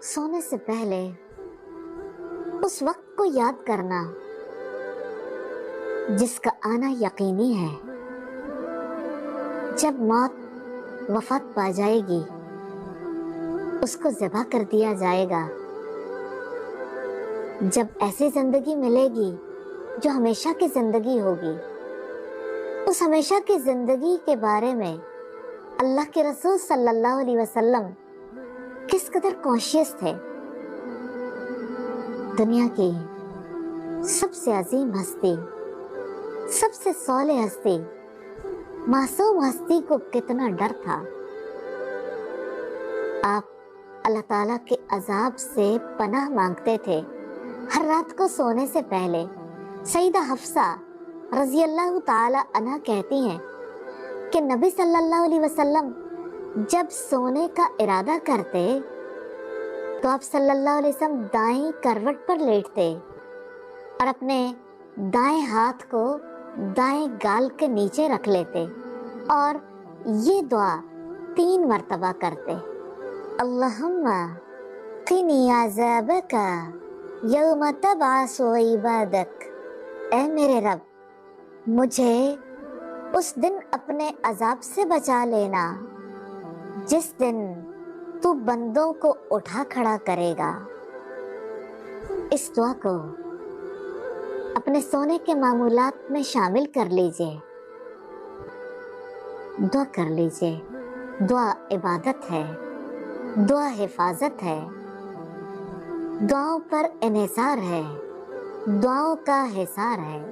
سونے سے پہلے اس وقت کو یاد کرنا جس کا آنا یقینی ہے، جب موت وفات پا جائے گی اس کو ذبح کر دیا جائے گا، جب ایسی زندگی ملے گی جو ہمیشہ کی زندگی ہوگی۔ اس ہمیشہ کی زندگی کے بارے میں اللہ کے رسول صلی اللہ علیہ وسلم کس قدر کانشیس تھے۔ دنیا کی سب سے عظیم ہستی، سب سے صالح ہستی، معصوم ہستی کو کتنا ڈر تھا۔ آپ اللہ تعالیٰ کے عذاب سے پناہ مانگتے تھے۔ ہر رات کو سونے سے پہلے سیدہ حفصہ رضی اللہ تعالی عنہ کہتی ہیں کہ نبی صلی اللہ علیہ وسلم جب سونے کا ارادہ کرتے تو آپ صلی اللہ علیہ وسلم دائیں کروٹ پر لیٹتے اور اپنے دائیں ہاتھ کو دائیں گال کے نیچے رکھ لیتے اور یہ دعا 3 مرتبہ کرتے: اللہم قنی عذابک یوم تبعث عبادک۔ اے میرے رب، مجھے اس دن اپنے عذاب سے بچا لینا جس دن تو بندوں کو اٹھا کھڑا کرے گا۔ اس دعا کو اپنے سونے کے معمولات میں شامل کر لیجئے، دعا کر لیجئے۔ دعا عبادت ہے، دعا حفاظت ہے، دعاؤں پر انحصار ہے، دعاؤں کا حصار ہے۔